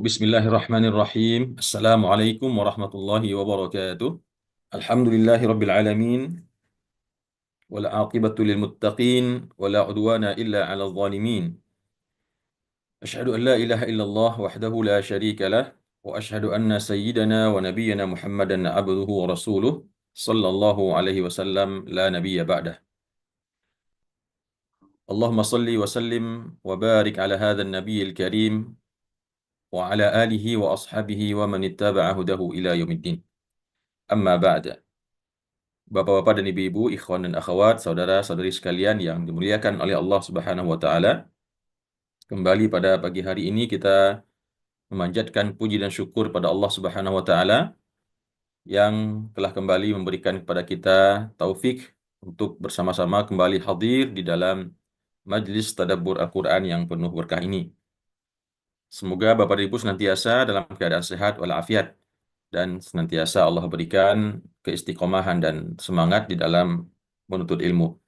Bismillahirrahmanirrahim. Assalamualaikum warahmatullahi wabarakatuh. Alhamdulillahi rabbil alamin. Wal aqibatu lil muttaqin. Wala udwana illa 'alal zalimin. Asyhadu an la ilaha illallah wahdahu la syarika lah. Wa asyhadu anna sayyidana wa nabiyyana Muhammadan abduhu wa rasuluh. Sallallahu alaihi wasallam la nabiyya ba'dah. Allahumma salli wa sallim wa barik ala hadzal nabiyil karim wa ala alihi wa ashabihi wa man ittaba'a hudahu ila yaumiddin. Amma ba'da. Bapak-bapak dan ibu-ibu, ikhwan dan akhwat, saudara-saudari sekalian yang dimuliakan oleh Allah Subhanahu wa taala. Kembali pada pagi hari ini kita memanjatkan puji dan syukur pada Allah Subhanahu wa taala yang telah kembali memberikan kepada kita taufik untuk bersama-sama kembali hadir di dalam majlis tadabbur Al-Qur'an yang penuh berkah ini. Semoga Bapak dan Ibu senantiasa dalam keadaan sehat walafiat dan senantiasa Allah berikan keistiqomahan dan semangat di dalam menuntut ilmu.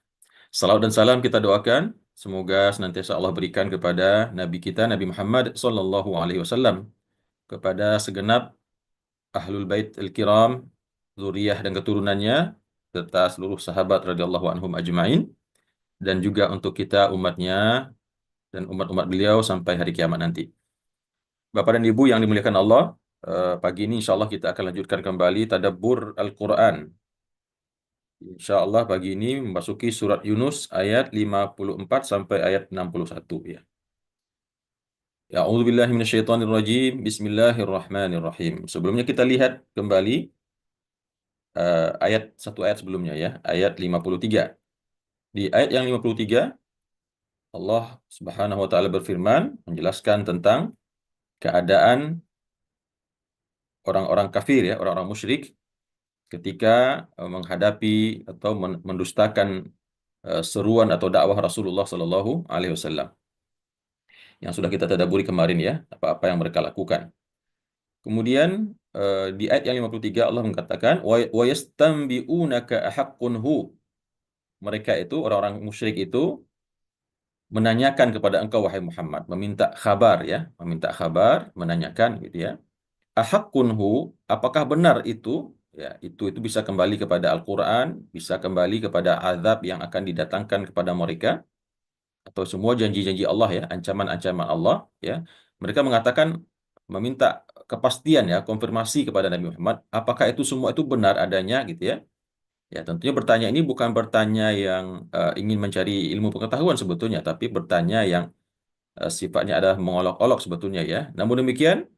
Salawat dan salam kita doakan semoga senantiasa Allah berikan kepada Nabi kita Nabi Muhammad sallallahu alaihi wasallam, kepada segenap ahlul bait al-kiram, zuriyah dan keturunannya serta seluruh sahabat radhiyallahu anhum ajmain, dan juga untuk kita umatnya dan umat-umat beliau sampai hari kiamat nanti. Bapak dan Ibu yang dimuliakan Allah, pagi ini insyaallah kita akan lanjutkan kembali tadabbur Al-Qur'an. Insyaallah pagi ini memasuki surat Yunus ayat 54 sampai ayat 61 ya. A'udzubillahi minasyaitonirrajim. Bismillahirrahmanirrahim. Sebelumnya kita lihat kembali satu ayat sebelumnya ya, ayat 53. Di ayat yang 53 Allah Subhanahu wa taala berfirman menjelaskan tentang keadaan orang-orang kafir ya, orang-orang musyrik ketika menghadapi atau mendustakan seruan atau dakwah Rasulullah sallallahu alaihi wasallam yang sudah kita tadabburi kemarin ya, apa-apa yang mereka lakukan. Kemudian di ayat yang 53 Allah mengatakan wa yastanbi'unaka ahaqqun hu. Mereka itu orang-orang musyrik itu menanyakan kepada engkau wahai Muhammad, meminta kabar ya, menanyakan gitu ya. Ahaqqun hu, apakah benar itu? Ya, itu bisa kembali kepada Al-Qur'an, bisa kembali kepada azab yang akan didatangkan kepada mereka atau semua janji-janji Allah ya, ancaman-ancaman Allah ya. Mereka mengatakan meminta kepastian ya, konfirmasi kepada Nabi Muhammad, apakah itu semua itu benar adanya gitu ya. Ya, tentunya bertanya ini bukan bertanya yang ingin mencari ilmu pengetahuan sebetulnya, tapi bertanya yang sifatnya adalah mengolok-olok sebetulnya ya. Namun demikian,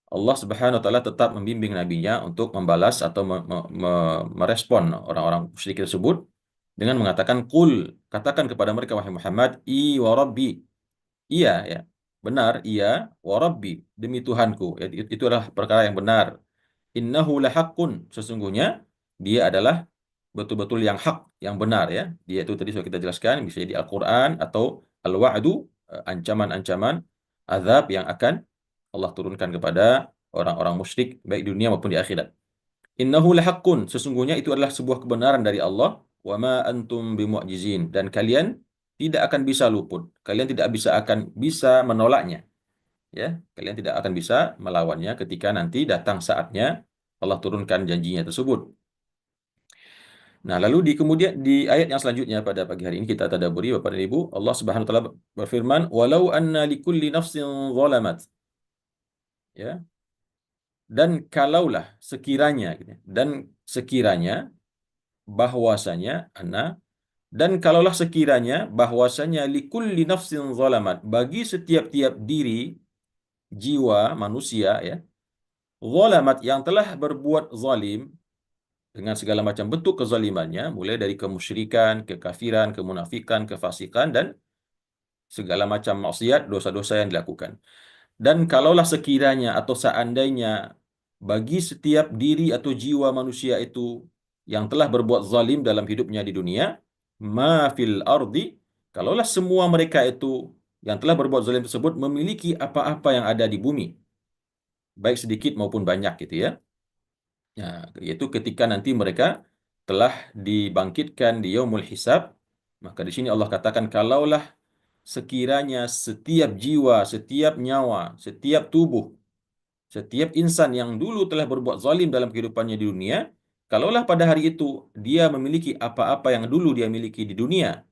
Allah Subhanahu wa taala tetap membimbing nabinya untuk membalas atau merespon orang-orang musyrik tersebut dengan mengatakan qul, katakan kepada mereka wahai Muhammad, i wa rabbi. Iya ya, benar, iya, wa rabbi, demi Tuhanku. Ya, itu adalah perkara yang benar. Innahu lahaqqun, sesungguhnya dia adalah betul-betul yang hak, yang benar ya. Dia itu tadi sudah kita jelaskan, bisa di Al-Qur'an atau al-wa'du, ancaman-ancaman azab yang akan Allah turunkan kepada orang-orang musyrik baik di dunia maupun di akhirat. Innahu lahaqqun, sesungguhnya itu adalah sebuah kebenaran dari Allah, wa ma antum bimu'jizin, dan kalian tidak akan bisa luput. Kalian tidak akan bisa menolaknya. Ya, kalian tidak akan bisa melawannya ketika nanti datang saatnya Allah turunkan janjinya tersebut. Nah, lalu kemudian di ayat yang selanjutnya pada pagi hari ini kita tadabburi Bapak dan Ibu, Allah Subhanahu wa taala berfirman, "Walau anna likulli nafsin zalamat." Ya. Dan kalaulah sekiranya gitu ya, dan sekiranya bahwasanya dan kalaulah sekiranya bahwasanya likulli nafsin zalamat, bagi setiap-tiap diri jiwa manusia ya, zalamat yang telah berbuat zalim dengan segala macam bentuk kezalimannya, mulai dari kemusyrikan, kekafiran, kemunafikan, kefasikan, dan segala macam maksiat, dosa-dosa yang dilakukan. Dan kalaulah sekiranya atau seandainya bagi setiap diri atau jiwa manusia itu yang telah berbuat zalim dalam hidupnya di dunia, ma fil ardi, kalaulah semua mereka itu yang telah berbuat zalim tersebut memiliki apa-apa yang ada di bumi, baik sedikit maupun banyak gitu ya. Ya, yaitu ketika nanti mereka telah dibangkitkan di yaumul hisab, maka di sini Allah katakan kalaulah sekiranya setiap jiwa, setiap nyawa, setiap tubuh Setiap insan yang dulu telah berbuat zalim dalam kehidupannya di dunia, kalaulah pada hari itu dia memiliki apa-apa yang dulu dia miliki di dunia,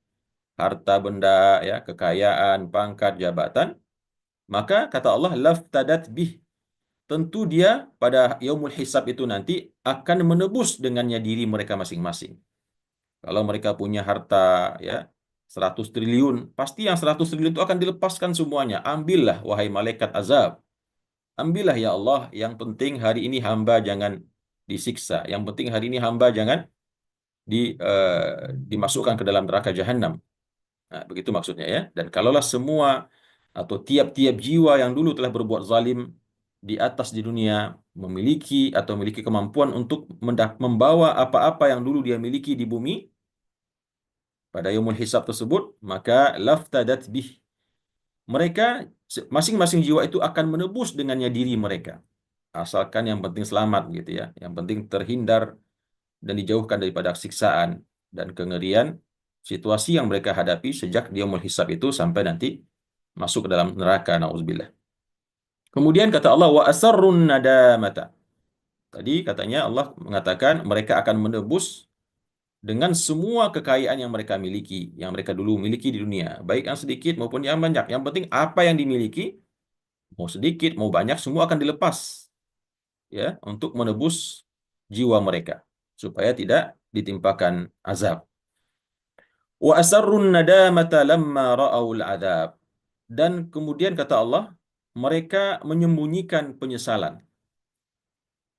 harta benda, ya, kekayaan, pangkat, jabatan, maka kata Allah, laftadat bih. Tentu dia pada yaumul hisab itu nanti akan menebus dengannya diri mereka masing-masing. Kalau mereka punya harta, ya, 100 triliun, pasti yang 100 triliun itu akan dilepaskan semuanya. Ambillah, wahai malaikat azab. Ambillah ya Allah, yang penting hari ini hamba jangan disiksa. Yang penting hari ini hamba jangan dimasukkan ke dalam neraka jahanam. Nah, begitu maksudnya ya. Dan kalaulah semua atau tiap-tiap jiwa yang dulu telah berbuat zalim di atas di dunia memiliki atau memiliki kemampuan untuk membawa apa-apa yang dulu dia miliki di bumi pada yaumul hisab tersebut, maka laftadat bih. Mereka masing-masing jiwa itu akan menebus dengannya diri mereka. Asalkan yang penting selamat gitu ya. Yang penting terhindar dan dijauhkan daripada siksaan dan kengerian situasi yang mereka hadapi sejak yaumul hisab itu sampai nanti masuk ke dalam neraka, nauzubillah. Kemudian kata Allah wa asarrun nadamata. Tadi katanya Allah mengatakan mereka akan menebus dengan semua kekayaan yang mereka miliki, yang mereka dulu miliki di dunia, baik yang sedikit maupun yang banyak. Yang penting apa yang dimiliki, mau sedikit, mau banyak, semua akan dilepas ya untuk menebus jiwa mereka supaya tidak ditimpakan azab. Wa asarrun nadamata lamma ra'aul azab. Dan kemudian kata Allah, mereka menyembunyikan penyesalan.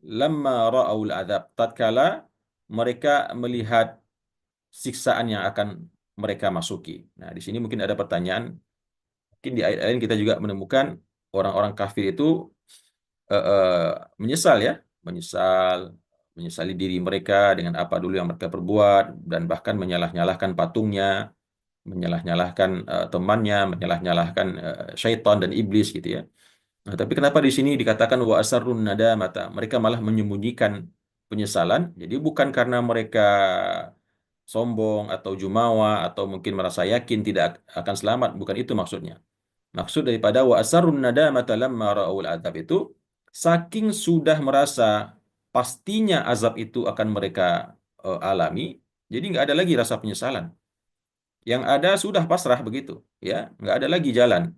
Lamma ra'aul azab, tatkala mereka melihat siksaan yang akan mereka masuki. Nah, di sini mungkin ada pertanyaan. Mungkin di ayat lain kita juga menemukan orang-orang kafir itu menyesal ya, menyesal, menyesali diri mereka dengan apa dulu yang mereka perbuat dan bahkan menyalah-nyalahkan patungnya, menyalah-nyalahkan temannya, menyalah-nyalahkan syaitan dan iblis gitu ya. Nah, tapi kenapa di sini dikatakan wa asarrun nadamata? Mereka malah menyembunyikan penyesalan. Jadi bukan karena mereka sombong atau jumawa atau mungkin merasa yakin tidak akan selamat, bukan itu maksudnya. Maksud daripada wa asarrun nadamata lamma ra'ul azab itu saking sudah merasa pastinya azab itu akan mereka alami, jadi nggak ada lagi rasa penyesalan. Yang ada sudah pasrah begitu, ya, nggak ada lagi jalan,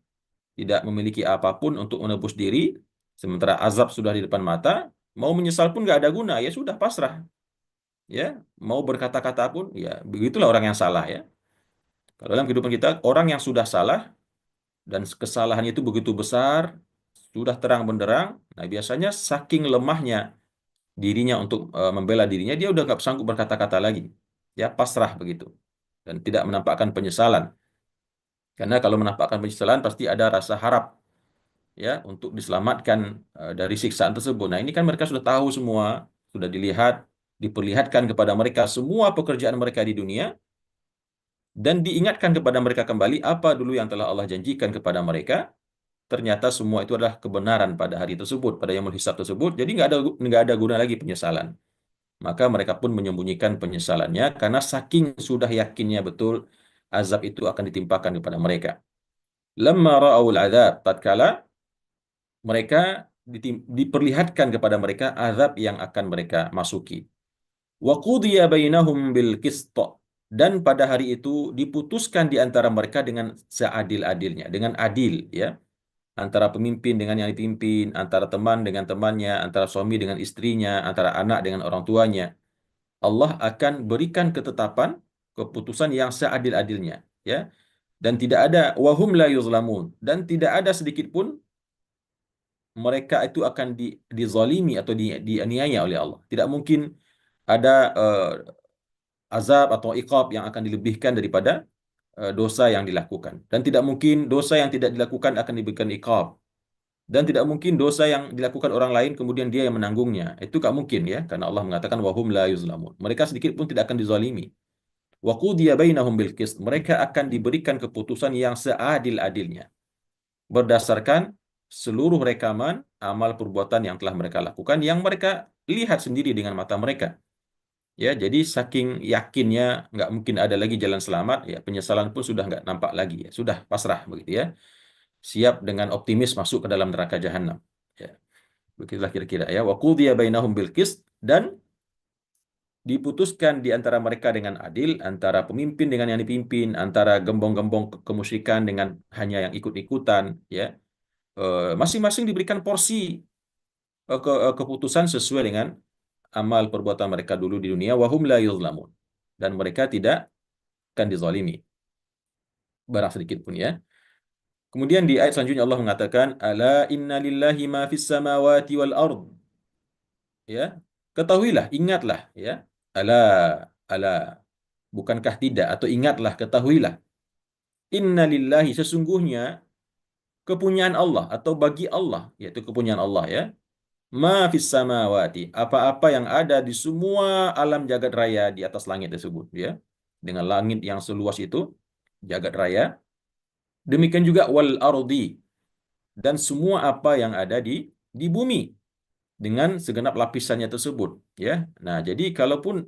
tidak memiliki apapun untuk menebus diri, sementara azab sudah di depan mata, mau menyesal pun nggak ada guna, ya sudah pasrah, ya, mau berkata-kata pun, ya begitulah orang yang salah ya. Kalau dalam kehidupan kita, orang yang sudah salah dan kesalahannya itu begitu besar, sudah terang benderang, nah biasanya saking lemahnya dirinya untuk membela dirinya, dia udah nggak sanggup berkata-kata lagi, ya pasrah begitu, dan tidak menampakkan penyesalan. Karena kalau menampakkan penyesalan pasti ada rasa harap ya untuk diselamatkan dari siksaan tersebut. Nah, ini kan mereka sudah tahu semua, sudah dilihat, diperlihatkan kepada mereka semua pekerjaan mereka di dunia dan diingatkan kepada mereka kembali apa dulu yang telah Allah janjikan kepada mereka. Ternyata semua itu adalah kebenaran pada hari tersebut, pada yaumul hisab tersebut. Jadi nggak ada guna lagi penyesalan. Maka mereka pun menyembunyikan penyesalannya karena saking sudah yakinnya betul azab itu akan ditimpakan kepada mereka. Lamma ra'aul azab, tatkala mereka diperlihatkan kepada mereka azab yang akan mereka masuki. Wa qudiya bainahum bil qist. Dan pada hari itu diputuskan di antara mereka dengan seadil-adilnya, dengan adil ya. Antara pemimpin dengan yang dipimpin, antara teman dengan temannya, antara suami dengan istrinya, antara anak dengan orang tuanya. Allah akan berikan ketetapan, keputusan yang seadil-adilnya, ya. Dan tidak ada wahum la yuzlamun, dan tidak ada sedikit pun mereka itu akan dizalimi atau dianiaya oleh Allah. Tidak mungkin ada azab atau iqab yang akan dilebihkan daripada dosa yang dilakukan. Dan tidak mungkin dosa yang tidak dilakukan akan diberikan iqab. Dan tidak mungkin dosa yang dilakukan orang lain kemudian dia yang menanggungnya. Itu tak mungkin ya, karena Allah mengatakan wahum la yuzlamun. Mereka sedikit pun tidak akan dizalimi. Wa qudiya bainahum bil qist. Mereka akan diberikan keputusan yang seadil-adilnya berdasarkan seluruh rekaman amal perbuatan yang telah mereka lakukan yang mereka lihat sendiri dengan mata mereka. Ya, jadi saking yakinnya nggak mungkin ada lagi jalan selamat, ya penyesalan pun sudah nggak nampak lagi ya, sudah pasrah begitu ya. Siap dengan optimis masuk ke dalam neraka jahanam. Ya. Begitulah kira-kira ya. Wa qudiya bainahum bil qist, dan diputuskan di antara mereka dengan adil, antara pemimpin dengan yang dipimpin, antara gembong-gembong kemusyrikan dengan hanya yang ikut-ikutan, ya. Masing-masing diberikan porsi keputusan sesuai dengan amal perbuatan mereka dulu di dunia, wahum la yuzlamun, dan mereka tidak akan dizalimi barang sedikit pun, ya. Kemudian di ayat selanjutnya Allah mengatakan, ala inna lillahi ma fis samawati wal ard, ya. Ketahuilah, ingatlah, ya. Ala, ala, bukankah tidak, atau ingatlah, ketahuilah, inna lillahi, sesungguhnya kepunyaan Allah atau bagi Allah, yaitu kepunyaan Allah, ya. Ma fis samawati, apa-apa yang ada di semua alam jagat raya di atas langit tersebut, ya. Dengan langit yang seluas itu, jagat raya. Demikian juga wal ardi, dan semua apa yang ada di bumi dengan segenap lapisannya tersebut, ya. Nah, jadi kalaupun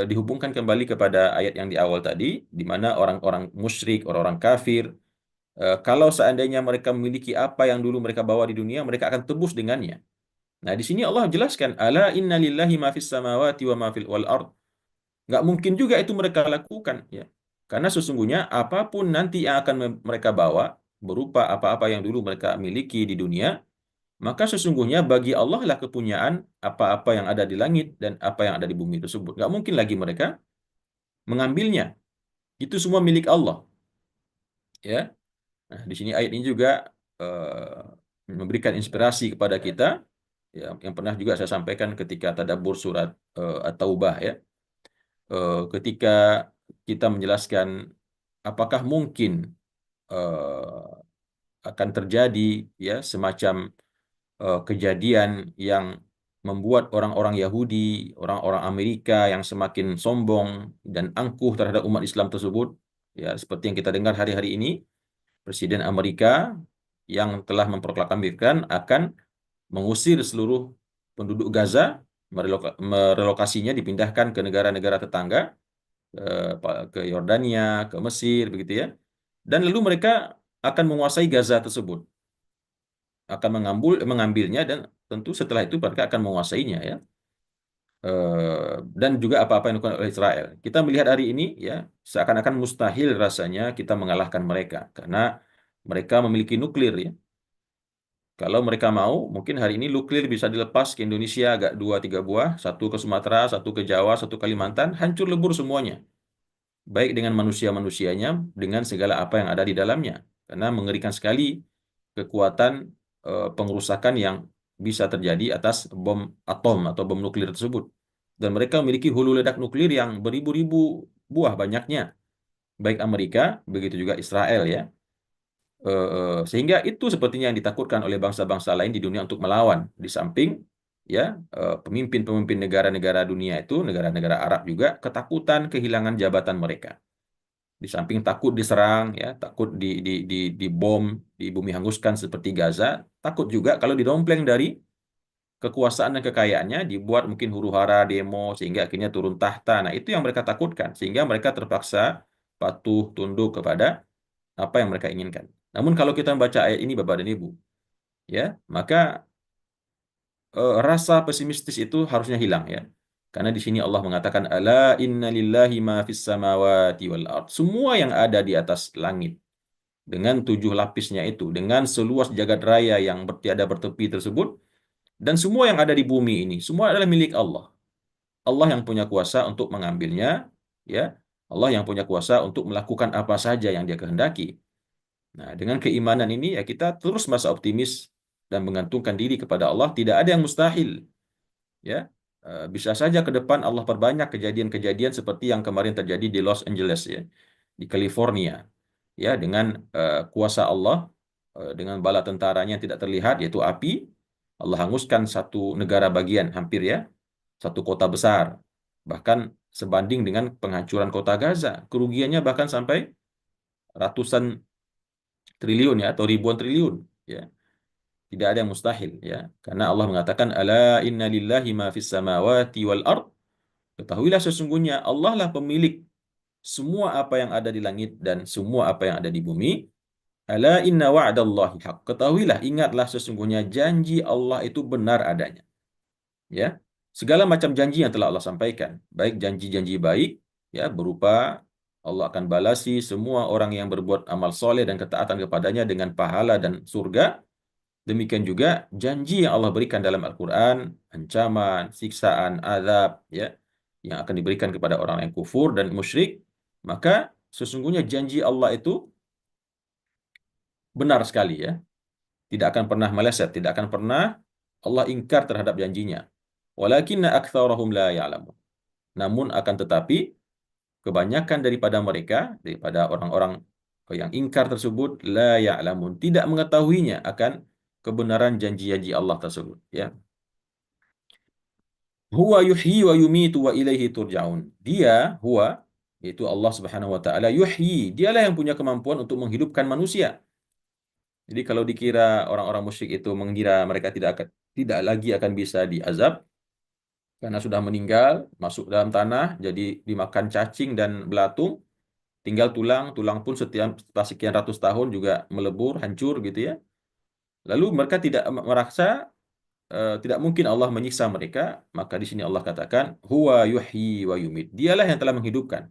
dihubungkan kembali kepada ayat yang di awal tadi, di mana orang-orang musyrik, orang-orang kafir, kalau seandainya mereka memiliki apa yang dulu mereka bawa di dunia, mereka akan tebus dengannya. Nah, di sini Allah jelaskan, ala inna lillahi ma fis samawati wa ma fil wal ard. Nggak mungkin juga itu mereka lakukan, ya. Karena sesungguhnya apapun nanti yang akan mereka bawa, berupa apa-apa yang dulu mereka miliki di dunia, maka sesungguhnya bagi Allah lah kepunyaan apa-apa yang ada di langit dan apa yang ada di bumi tersebut. Nggak mungkin lagi mereka mengambilnya. Itu semua milik Allah, ya. Nah, di sini ayat ini juga memberikan inspirasi kepada kita, ya, yang pernah juga saya sampaikan ketika tadabbur surat At-Taubah, ya. Ketika kita menjelaskan apakah mungkin akan terjadi, ya, semacam kejadian yang membuat orang-orang Yahudi, orang-orang Amerika yang semakin sombong dan angkuh terhadap umat Islam tersebut, ya, seperti yang kita dengar hari-hari ini, Presiden Amerika yang telah memproklamirkan akan mengusir seluruh penduduk Gaza, merelokasinya, dipindahkan ke negara-negara tetangga, ke Yordania, ke Mesir, begitu, ya. Dan lalu mereka akan menguasai Gaza tersebut, akan mengambilnya, dan tentu setelah itu mereka akan menguasainya, ya. Dan juga apa-apa yang dilakukan oleh Israel. Kita melihat hari ini, ya, seakan-akan mustahil rasanya kita mengalahkan mereka karena mereka memiliki nuklir, ya. Kalau mereka mau, mungkin hari ini nuklir bisa dilepas ke Indonesia, agak 2-3 buah, satu ke Sumatera, satu ke Jawa, satu Kalimantan, hancur lebur semuanya. Baik dengan manusia-manusianya, dengan segala apa yang ada di dalamnya. Karena mengerikan sekali kekuatan pengerusakan yang bisa terjadi atas bom atom atau bom nuklir tersebut. Dan mereka memiliki hulu ledak nuklir yang beribu-ribu buah banyaknya. Baik Amerika, begitu juga Israel, ya. Sehingga itu sepertinya yang ditakutkan oleh bangsa-bangsa lain di dunia untuk melawan. Di samping, ya, pemimpin-pemimpin negara-negara dunia itu, negara-negara Arab juga ketakutan kehilangan jabatan mereka. Di samping takut diserang, ya, takut di bom, di bumi hanguskan seperti Gaza, takut juga kalau didompleng dari kekuasaan dan kekayaannya, dibuat mungkin huru-hara, demo, sehingga akhirnya turun tahta. Nah, itu yang mereka takutkan, sehingga mereka terpaksa patuh tunduk kepada apa yang mereka inginkan. Namun kalau kita membaca ayat ini, Bapak dan Ibu, ya, maka rasa pesimistis itu harusnya hilang, ya. Karena di sini Allah mengatakan, ala inna lillahi ma fis samawati wal ard. Semua yang ada di atas langit dengan 7 lapisnya itu, dengan seluas jagat raya yang tiada bertepi tersebut, dan semua yang ada di bumi ini, semua adalah milik Allah. Allah yang punya kuasa untuk mengambilnya, ya. Allah yang punya kuasa untuk melakukan apa saja yang Dia kehendaki. Nah, dengan keimanan ini, ya, kita terus merasa optimis dan menggantungkan diri kepada Allah. Tidak ada yang mustahil, ya. Bisa saja ke depan Allah perbanyak kejadian-kejadian seperti yang kemarin terjadi di Los Angeles, ya, di California, ya, dengan kuasa Allah, dengan bala tentaranya yang tidak terlihat, yaitu api. Allah hanguskan satu negara bagian hampir, ya, satu kota besar, bahkan sebanding dengan penghancuran kota Gaza. Kerugiannya bahkan sampai ratusan triliun, ya, atau ribuan triliun, ya. Tidak ada yang mustahil, ya. Karena Allah mengatakan, ala inna lillahi ma fis samawati wal ard. Ketahuilah sesungguhnya Allah lah pemilik semua apa yang ada di langit dan semua apa yang ada di bumi. Ala inna wa'dallahi haq. Ketahuilah, ingatlah sesungguhnya janji Allah itu benar adanya. Ya, segala macam janji yang telah Allah sampaikan, baik janji-janji baik, ya berupa Allah akan balasi semua orang yang berbuat amal soleh dan ketaatan kepadanya dengan pahala dan surga. Demikian juga janji yang Allah berikan dalam Al-Quran, ancaman, siksaan, azab, ya, yang akan diberikan kepada orang yang kufur dan musyrik. Maka sesungguhnya janji Allah itu benar sekali, ya, tidak akan pernah meleset, tidak akan pernah Allah ingkar terhadap janjinya. Walakinna aktsarahum la ya'lamun. Namun akan tetapi kebanyakan daripada mereka, daripada orang-orang yang ingkar tersebut, la ya'lamun, tidak mengetahuinya akan kebenaran janji-janji Allah tersebut, ya. Huwa yuhyi wa yumitu wa ilaihi turja'un. Dia, huwa, yaitu Allah Subhanahu wa taala, yuhyi, dialah yang punya kemampuan untuk menghidupkan manusia. Jadi kalau dikira orang-orang musyrik itu mengira mereka tidak lagi akan bisa diazab karena sudah meninggal, masuk dalam tanah, jadi dimakan cacing dan belatung, tinggal tulang, tulang pun setelah sekian ratus tahun juga melebur, hancur gitu ya. Lalu mereka tidak merasa tidak mungkin Allah menyiksa mereka, maka di sini Allah katakan huwa yuhyi wa yumit. Dialah yang telah menghidupkan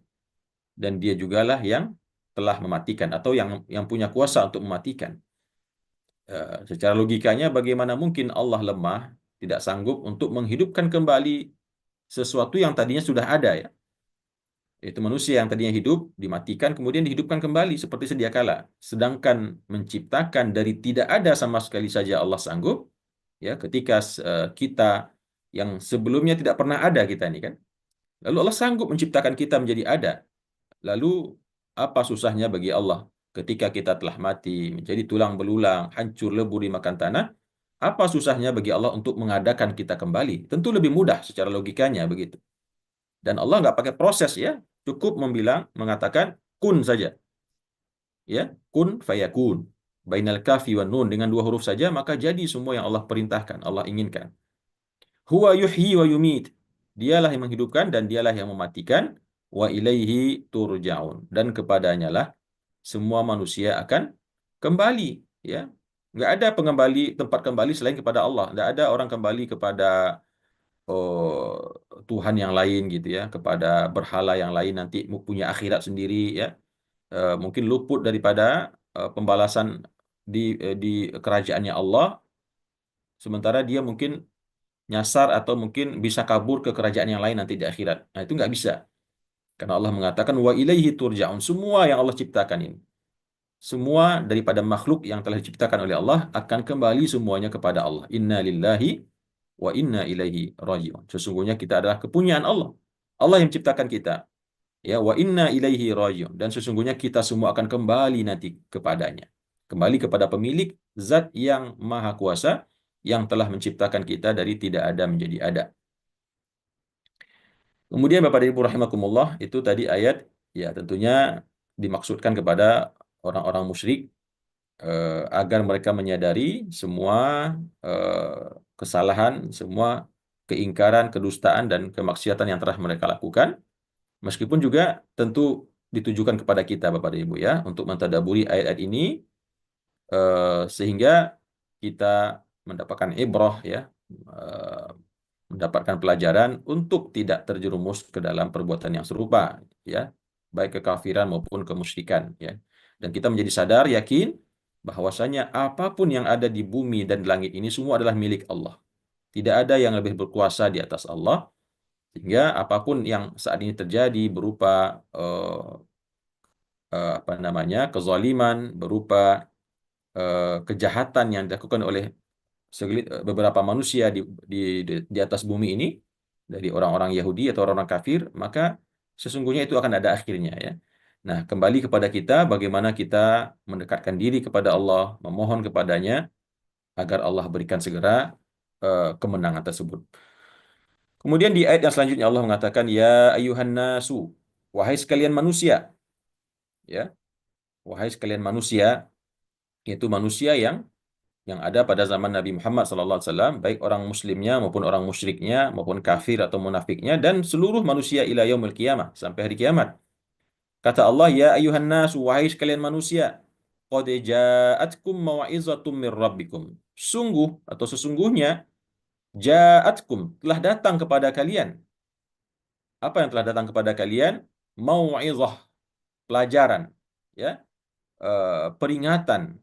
dan dia jugalah yang telah mematikan atau yang punya kuasa untuk mematikan. Secara logikanya bagaimana mungkin Allah lemah, tidak sanggup untuk menghidupkan kembali sesuatu yang tadinya sudah ada, ya. Itu manusia yang tadinya hidup, dimatikan, kemudian dihidupkan kembali seperti sedia kala. Sedangkan menciptakan dari tidak ada sama sekali saja Allah sanggup, ya, ketika kita yang sebelumnya tidak pernah ada kita ini kan. Lalu Allah sanggup menciptakan kita menjadi ada. Lalu apa susahnya bagi Allah ketika kita telah mati, menjadi tulang belulang, hancur lebur dimakan tanah? Apa susahnya bagi Allah untuk mengadakan kita kembali? Tentu lebih mudah secara logikanya begitu. Dan Allah nggak pakai proses, ya, cukup mengatakan kun saja, ya, kun fayakun. Bainal kafi wan nun, dengan dua huruf saja maka jadi semua yang Allah perintahkan, Allah inginkan. Huwa yuhyi wa yumit. Dialah yang menghidupkan dan dialah yang mematikan. Wa ilaihi turja'un. Dan kepadanya lah semua manusia akan kembali, ya. Nggak ada tempat kembali selain kepada Allah. Nggak ada orang kembali kepada Tuhan yang lain gitu ya, kepada berhala yang lain nanti punya akhirat sendiri, ya. Mungkin luput daripada pembalasan di kerajaannya Allah, sementara dia mungkin nyasar atau mungkin bisa kabur ke kerajaan yang lain nanti di akhirat. Nah, itu nggak bisa. Karena Allah mengatakan wa ilaihi turja'un. Semua yang Allah ciptakan ini, semua daripada makhluk yang telah diciptakan oleh Allah akan kembali semuanya kepada Allah. Inna lillahi wa inna ilaihi raji'un. Sesungguhnya kita adalah kepunyaan Allah. Allah yang menciptakan kita. Ya, wa inna ilaihi raji'un. Dan sesungguhnya kita semua akan kembali nanti kepadanya. Kembali kepada pemilik zat yang maha kuasa yang telah menciptakan kita dari tidak ada menjadi ada. Kemudian Bapak dan Ibu rahimakumullah, itu tadi ayat, ya, tentunya dimaksudkan kepada orang-orang musyrik agar mereka menyadari semua kesalahan, semua keingkaran, kedustaan dan kemaksiatan yang telah mereka lakukan. Meskipun juga tentu ditujukan kepada kita Bapak dan Ibu, ya, untuk mentadaburi ayat-ayat ini sehingga kita mendapatkan ibrah, ya, mendapatkan pelajaran untuk tidak terjerumus ke dalam perbuatan yang serupa, ya, baik kekafiran maupun kemusyrikan, ya. Dan kita menjadi sadar, yakin bahwasanya apapun yang ada di bumi dan langit ini semua adalah milik Allah. Tidak ada yang lebih berkuasa di atas Allah, sehingga apapun yang saat ini terjadi berupa apa namanya, kezaliman, berupa kejahatan yang dilakukan oleh beberapa manusia di atas bumi ini, dari orang-orang Yahudi atau orang-orang kafir, maka sesungguhnya itu akan ada akhirnya, ya. Nah, kembali kepada kita bagaimana kita mendekatkan diri kepada Allah, memohon kepadanya agar Allah berikan segera kemenangan tersebut. Kemudian di ayat yang selanjutnya Allah mengatakan, ya ayuhan nasu, wahai sekalian manusia, ya, wahai sekalian manusia, yaitu manusia yang ada pada zaman Nabi Muhammad SAW, baik orang muslimnya maupun orang musyriknya maupun kafir atau munafiknya, dan seluruh manusia ila yaumil qiyamah, sampai hari kiamat. Kata Allah, ya ayuhan nas, wahai sekalian manusia. qad ja'atkum mau'izatum mir rabbikum. Sungguh atau sesungguhnya ja'atkum telah datang kepada kalian. Apa yang telah datang kepada kalian? Mau'izah, pelajaran, ya, peringatan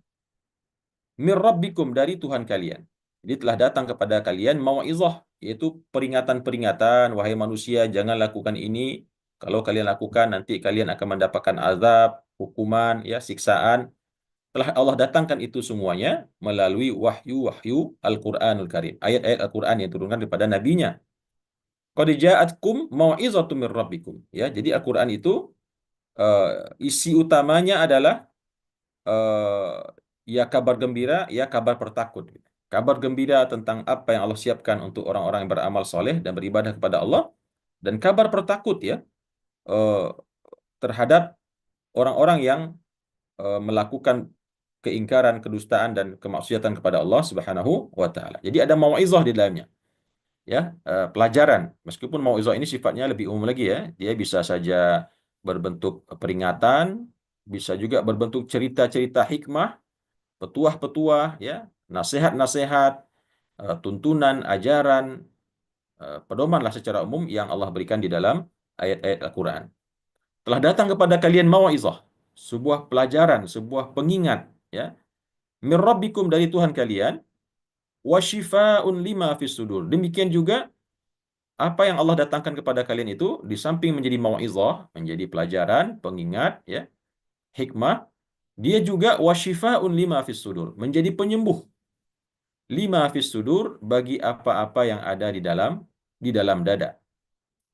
mir rabbikum dari Tuhan kalian. Jadi telah datang kepada kalian mau'izah, yaitu peringatan-peringatan, wahai manusia, jangan lakukan ini. Kalau kalian lakukan, nanti kalian akan mendapatkan azab, hukuman, ya, siksaan. Telah Allah datangkan itu semuanya melalui wahyu-wahyu Al-Qur'anul Karim. Ayat-ayat Al-Qur'an yang turunkan kepada nabinya. Qad ja'atkum mau'izatum mir rabbikum. Ya, jadi Al-Qur'an itu isi utamanya adalah eh, ya kabar gembira, ya kabar pertakut. Kabar gembira tentang apa yang Allah siapkan untuk orang-orang yang beramal soleh dan beribadah kepada Allah, dan kabar pertakut, ya, eh, terhadap orang-orang yang melakukan keingkaran, kedustaan dan kemaksiatan kepada Allah Subhanahu wa taala. Jadi ada mau'izah di dalamnya. Ya, pelajaran. Meskipun mau'izah ini sifatnya lebih umum lagi, ya. Dia bisa saja berbentuk peringatan, bisa juga berbentuk cerita-cerita hikmah, petuah-petuah, ya, nasihat-nasihat, tuntunan, ajaran, pedomanlah secara umum yang Allah berikan di dalam ayat-ayat Al-Qur'an. Telah datang kepada kalian mau'izah, sebuah pelajaran, sebuah pengingat, ya, mir rabbikum dari Tuhan kalian, wa syifaa'un lima fis sudur. Demikian juga apa yang Allah datangkan kepada kalian itu, di samping menjadi mau'izah, menjadi pelajaran, pengingat, ya, hikmah, dia juga wa syifaa'un lima fis sudur, menjadi penyembuh lima fis sudur, bagi apa-apa yang ada di dalam dada.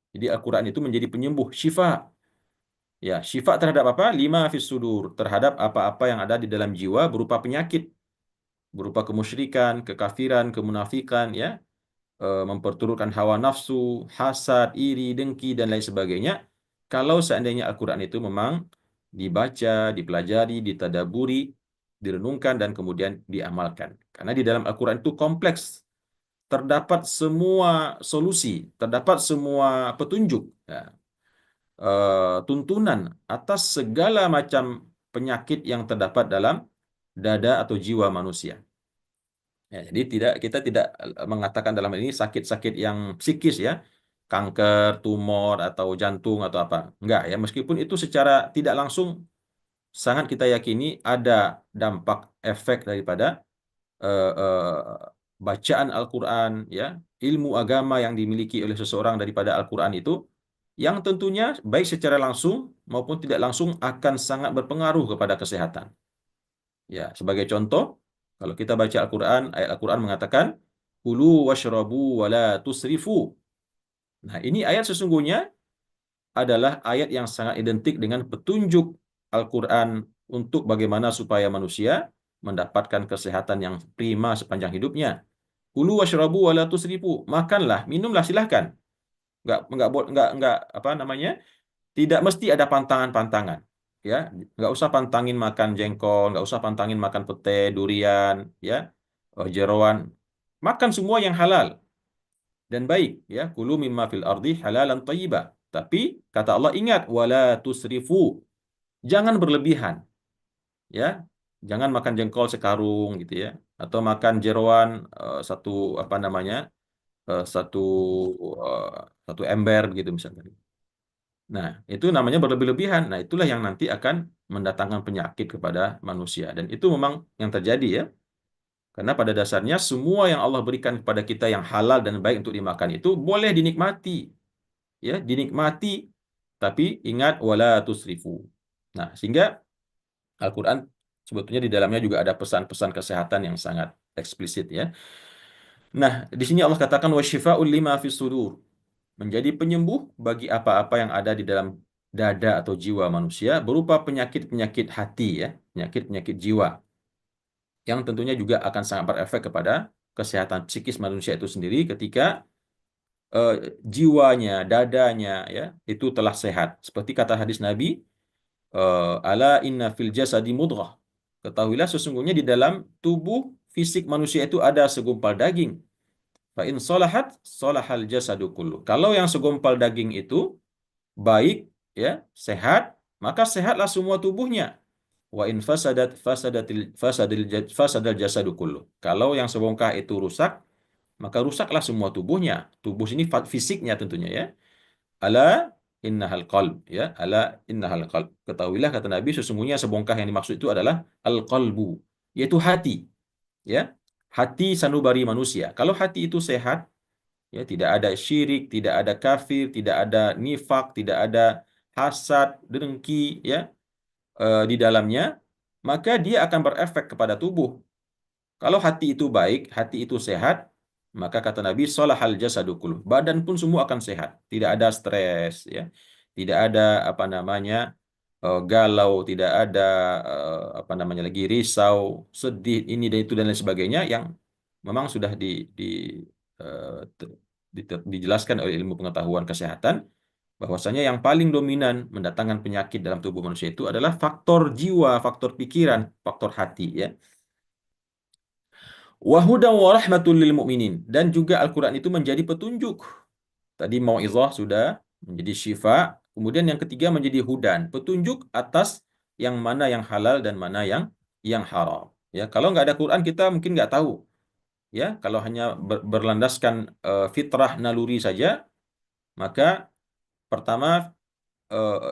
Jadi Al-Qur'an itu menjadi penyembuh, syifa. Ya, syifa terhadap apa? Lima fis sudur, terhadap apa-apa yang ada di dalam jiwa berupa penyakit, berupa kemusyrikan, kekafiran, kemunafikan, ya, memperturutkan hawa nafsu, hasad, iri, dengki, dan lain sebagainya. Kalau seandainya Al-Quran itu memang dibaca, dipelajari, ditadaburi, direnungkan, dan kemudian diamalkan. Karena di dalam Al-Quran itu kompleks, terdapat semua solusi, terdapat semua petunjuk, ya, tuntunan atas segala macam penyakit yang terdapat dalam dada atau jiwa manusia. Ya, jadi kita tidak mengatakan dalam hal ini sakit-sakit yang psikis, ya, kanker, tumor, atau jantung, atau apa. Enggak, ya, meskipun itu secara tidak langsung sangat kita yakini ada dampak efek daripada eh, eh, bacaan Al-Quran, ya, ilmu agama yang dimiliki oleh seseorang daripada Al-Quran itu, yang tentunya baik secara langsung maupun tidak langsung akan sangat berpengaruh kepada kesehatan. Ya, sebagai contoh, kalau kita baca Al-Quran, ayat Al-Quran mengatakan, kulu washrabu wala tusrifu. Nah, ini ayat sesungguhnya adalah ayat yang sangat identik dengan petunjuk Al-Quran untuk bagaimana supaya manusia mendapatkan kesehatan yang prima sepanjang hidupnya. Kulu washrabu wala tusrifu. Makanlah, minumlah, silahkan. Enggak, apa namanya? Tidak mesti ada pantangan-pantangan. Ya, nggak usah pantangin makan jengkol, nggak usah pantangin makan pete, durian, ya, jeroan. Makan semua yang halal dan baik, ya. Kulu mimma fil ardi halalan thayyiba. Tapi kata Allah, ingat, wala tusrifu. Jangan berlebihan, ya. Jangan makan jengkol sekarung gitu, ya. Atau makan jeroan satu, apa namanya? Satu eh, satu ember gitu misalnya. Nah, itu namanya berlebih-lebihan. Nah, itulah yang nanti akan mendatangkan penyakit kepada manusia. Dan itu memang yang terjadi, ya. Karena pada dasarnya semua yang Allah berikan kepada kita yang halal dan baik untuk dimakan itu boleh dinikmati. Ya, dinikmati, tapi ingat wala tusrifu. Nah, sehingga Al-Qur'an sebetulnya di dalamnya juga ada pesan-pesan kesehatan yang sangat eksplisit, ya. Nah, di sini Allah katakan wasyifa'ul lima fis sudur, menjadi penyembuh bagi apa-apa yang ada di dalam dada atau jiwa manusia berupa penyakit-penyakit hati, ya, penyakit-penyakit jiwa yang tentunya juga akan sangat berefek kepada kesehatan psikis manusia itu sendiri ketika eh, jiwanya, dadanya, ya, itu telah sehat. Seperti kata hadis Nabi, ala inna fil jasadi mudghah. Ketahuilah sesungguhnya di dalam tubuh fisik manusia itu ada segumpal daging. Fa in salahat salahal jasadu kullu. Kalau yang segumpal daging itu baik, ya, sehat, maka sehatlah semua tubuhnya. Wa in fasadal jasadu kullu. Kalau yang sebongkah itu rusak, maka rusaklah semua tubuhnya. Tubuh sini fisiknya tentunya ya. Ala innahal qalb ya, ala innahal qalb. Ketahuilah kata Nabi sesungguhnya sebongkah yang dimaksud itu adalah al-qalbu, yaitu hati ya. Hati sanubari manusia. Kalau hati itu sehat, ya tidak ada syirik, tidak ada kafir, tidak ada nifak, tidak ada hasad, dengki ya di dalamnya, maka dia akan berefek kepada tubuh. Kalau hati itu baik, hati itu sehat, maka kata Nabi, sholahal jasadu kulluh. Badan pun semua akan sehat, tidak ada stres, ya, tidak ada apa namanya galau, tidak ada apa namanya lagi risau, sedih, ini dan itu dan lain sebagainya yang memang sudah eh, dijelaskan oleh ilmu pengetahuan kesehatan bahwasanya yang paling dominan mendatangkan penyakit dalam tubuh manusia itu adalah faktor jiwa, faktor pikiran, faktor hati ya. Wa hudan wa rahmatul lil mu'minin, dan juga Al-Qur'an itu menjadi petunjuk. Tadi mau'izah sudah menjadi syifa, kemudian yang ketiga menjadi hudan, petunjuk atas yang mana yang halal dan mana yang haram. Ya, kalau nggak ada Quran kita mungkin nggak tahu. Ya, kalau hanya berlandaskan fitrah naluri saja, maka pertama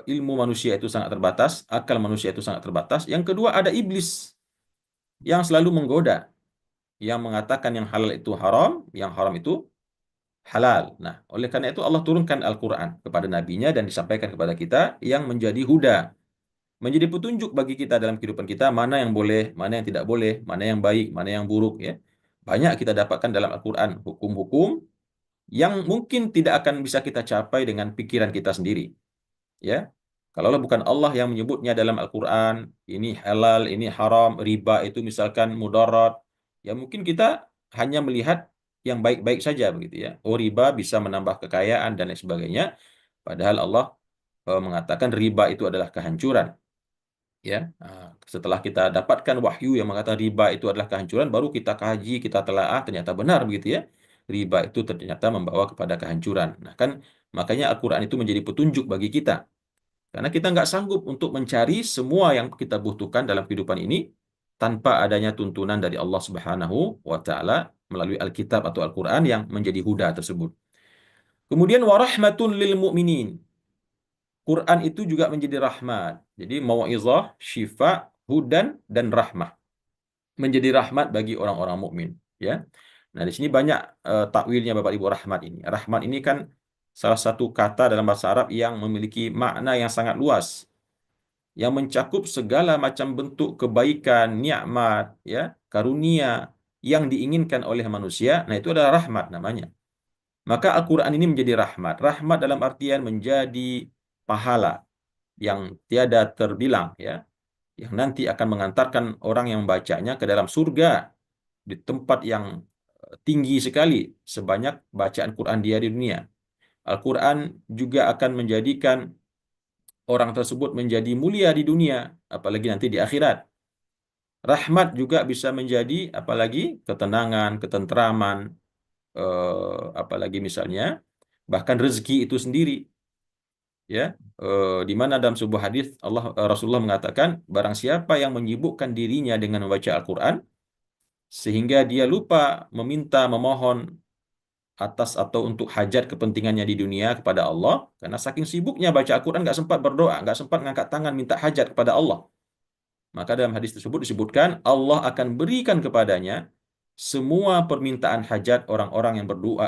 ilmu manusia itu sangat terbatas, akal manusia itu sangat terbatas. Yang kedua ada iblis yang selalu menggoda, yang mengatakan yang halal itu haram, yang haram itu halal. Nah, oleh karena itu Allah turunkan Al-Quran kepada nabinya dan disampaikan kepada kita yang menjadi huda, menjadi petunjuk bagi kita dalam kehidupan kita, mana yang boleh, mana yang tidak boleh, mana yang baik, mana yang buruk ya. Banyak kita dapatkan dalam Al-Quran hukum-hukum yang mungkin tidak akan bisa kita capai dengan pikiran kita sendiri. Ya, kalaulah bukan Allah yang menyebutnya dalam Al-Quran, ini halal, ini haram, riba itu misalkan mudarat, ya mungkin kita hanya melihat yang baik-baik saja begitu ya. Oh, riba bisa menambah kekayaan dan lain sebagainya. Padahal Allah mengatakan riba itu adalah kehancuran. Ya, setelah kita dapatkan wahyu yang mengatakan riba itu adalah kehancuran, baru kita kaji, kita telaah, ternyata benar begitu ya. Riba itu ternyata membawa kepada kehancuran. Nah kan, makanya Al-Quran itu menjadi petunjuk bagi kita. Karena kita nggak sanggup untuk mencari semua yang kita butuhkan dalam kehidupan ini tanpa adanya tuntunan dari Allah Subhanahu wa taala melalui Alkitab atau Al-Qur'an yang menjadi huda tersebut. Kemudian warahmatun lil mu'minin. Quran itu juga menjadi rahmat. Jadi mau'izah, syifa, hudan dan rahmah. Menjadi rahmat bagi orang-orang mukmin, ya. Nah, di sini banyak takwilnya Bapak Ibu rahmat ini. Rahmat ini kan salah satu kata dalam bahasa Arab yang memiliki makna yang sangat luas, yang mencakup segala macam bentuk kebaikan, nikmat, ya, karunia yang diinginkan oleh manusia. Nah, itu adalah rahmat namanya. Maka Al-Quran ini menjadi rahmat. Rahmat dalam artian menjadi pahala yang tiada terbilang, ya, yang nanti akan mengantarkan orang yang membacanya ke dalam surga di tempat yang tinggi sekali sebanyak bacaan Quran dia di dunia. Al-Quran juga akan menjadikan orang tersebut menjadi mulia di dunia, apalagi nanti di akhirat. Rahmat juga bisa menjadi apalagi ketenangan, ketentraman, apalagi misalnya bahkan rezeki itu sendiri, ya. Di mana dalam sebuah hadis Rasulullah mengatakan barang siapa yang menyibukkan dirinya dengan membaca Al-Quran sehingga dia lupa meminta memohon atas atau untuk hajat kepentingannya di dunia kepada Allah, karena saking sibuknya baca Al-Quran nggak sempat berdoa, nggak sempat ngangkat tangan minta hajat kepada Allah. Maka dalam hadis tersebut disebutkan Allah akan berikan kepadanya semua permintaan hajat orang-orang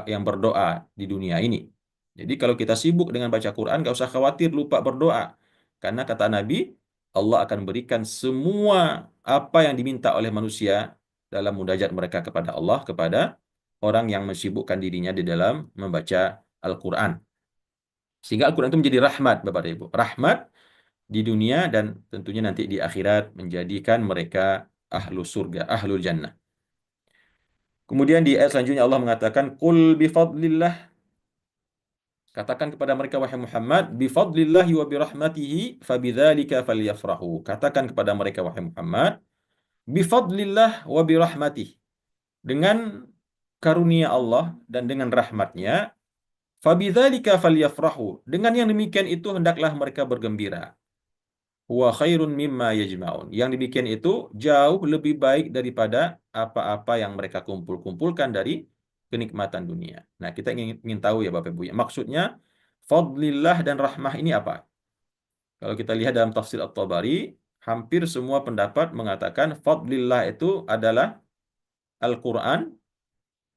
yang berdoa di dunia ini. Jadi kalau kita sibuk dengan baca Quran, nggak usah khawatir lupa berdoa. Karena kata Nabi, Allah akan berikan semua apa yang diminta oleh manusia dalam munajat mereka kepada Allah, kepada orang yang mensibukkan dirinya di dalam membaca Al-Quran. Sehingga Al-Quran itu menjadi rahmat, Bapak dan Ibu. Rahmat di dunia dan tentunya nanti di akhirat menjadikan mereka ahlu surga, ahlul jannah. Kemudian di ayat selanjutnya Allah mengatakan, Qul bifadlillah, katakan kepada mereka wahai Muhammad, bifadlillahi wa birahmatihi fabidzalika falyafrahu. Katakan kepada mereka wahai Muhammad, bifadlillah wa birahmatihi, dengan karunia Allah dan dengan rahmatnya, fabidzalika falyafrahu, dengan yang demikian itu hendaklah mereka bergembira. huwa khairun mimma yajma'un. Yang demikian itu jauh lebih baik daripada apa-apa yang mereka kumpul-kumpulkan dari kenikmatan dunia. Nah, kita ingin tahu ya Bapak Ibu ya. Maksudnya fadlillah dan rahmah ini apa? Kalau kita lihat dalam tafsir At-Tabari, hampir semua pendapat mengatakan fadlillah itu adalah Al-Quran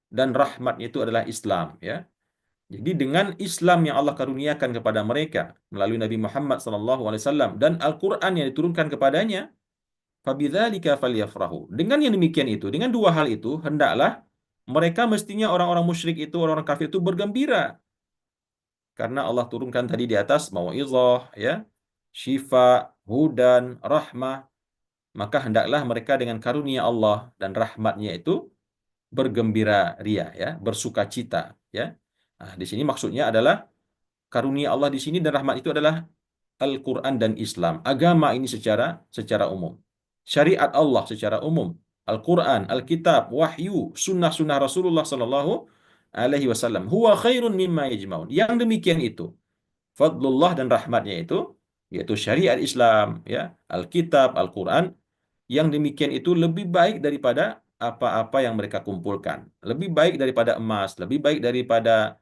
dan rahmatnya itu adalah Islam ya. Jadi dengan Islam yang Allah karuniakan kepada mereka melalui Nabi Muhammad SAW dan Al-Quran yang diturunkan kepadanya, fabidzalika falyafrahu. Dengan yang demikian itu, dengan dua hal itu, hendaklah mereka mestinya orang-orang musyrik itu, orang-orang kafir itu bergembira. Karena Allah turunkan tadi di atas mau'izah, ya, syifa, hudan, rahmah. Maka hendaklah mereka dengan karunia Allah dan rahmatnya itu bergembira ria, ya, bersukacita, ya. Nah, di sini maksudnya adalah karunia Allah di sini dan rahmat itu adalah Al-Quran dan Islam. Agama ini secara umum. Syariat Allah secara umum. Al-Quran, Alkitab, wahyu, sunnah-sunnah Rasulullah Sallallahu Alaihi Wasallam. Huwa khairun mimma yajmaun. Yang demikian itu, fadlullah dan rahmatnya itu, yaitu syariat Islam, ya, Alkitab, Al-Quran, yang demikian itu lebih baik daripada apa-apa yang mereka kumpulkan. Lebih baik daripada emas, lebih baik daripada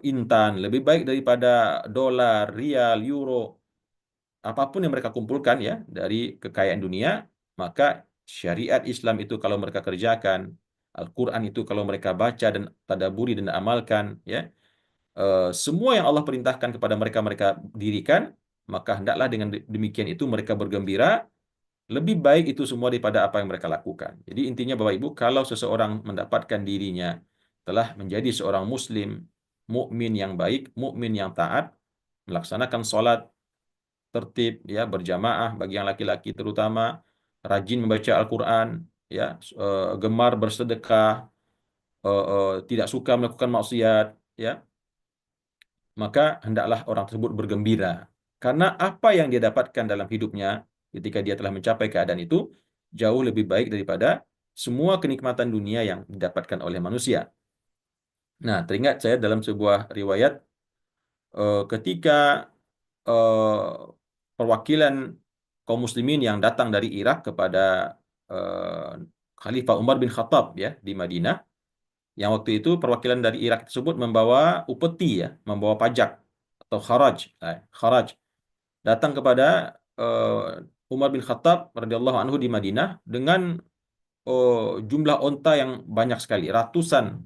intan, lebih baik daripada dolar, rial, euro, apapun yang mereka kumpulkan ya dari kekayaan dunia, maka syariat Islam itu kalau mereka kerjakan, Al-Quran itu kalau mereka baca dan tadaburi dan amalkan, ya, semua yang Allah perintahkan kepada mereka mereka dirikan, maka hendaklah dengan demikian itu mereka bergembira, lebih baik itu semua daripada apa yang mereka lakukan. Jadi intinya Bapak Ibu, kalau seseorang mendapatkan dirinya telah menjadi seorang muslim, mukmin yang baik, mukmin yang taat, melaksanakan sholat tertib, ya, berjamaah bagi yang laki-laki terutama, rajin membaca Al-Quran, ya, gemar bersedekah, tidak suka melakukan maksiat, ya, maka hendaklah orang tersebut bergembira. Karena apa yang dia dapatkan dalam hidupnya ketika dia telah mencapai keadaan itu jauh lebih baik daripada semua kenikmatan dunia yang didapatkan oleh manusia. Nah, teringat saya dalam sebuah riwayat ketika eh, perwakilan kaum muslimin yang datang dari Irak kepada eh, Khalifah Umar bin Khattab ya di Madinah, yang waktu itu perwakilan dari Irak tersebut membawa upeti ya, membawa pajak atau kharaj datang kepada Umar bin Khattab radhiyallahu anhu di Madinah dengan jumlah onta yang banyak sekali, ratusan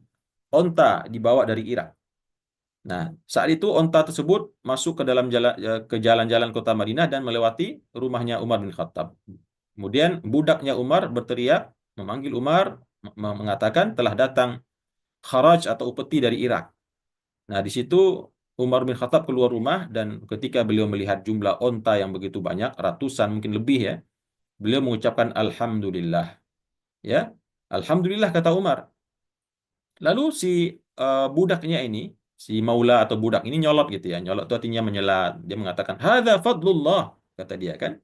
onta dibawa dari Irak. Nah, saat itu onta tersebut masuk ke dalam ke jalan-jalan kota Madinah dan melewati rumahnya Umar bin Khattab. Kemudian budaknya Umar berteriak, memanggil Umar, mengatakan telah datang kharaj atau upeti dari Irak. Nah, di situ Umar bin Khattab keluar rumah dan ketika beliau melihat jumlah onta yang begitu banyak, ratusan mungkin lebih ya, beliau mengucapkan Alhamdulillah. Ya, Alhamdulillah kata Umar. Lalu si budaknya ini, si maula atau budak ini nyolot gitu ya. Nyolot itu artinya menyelat. Dia mengatakan, "Hadza fadlullah," kata dia kan.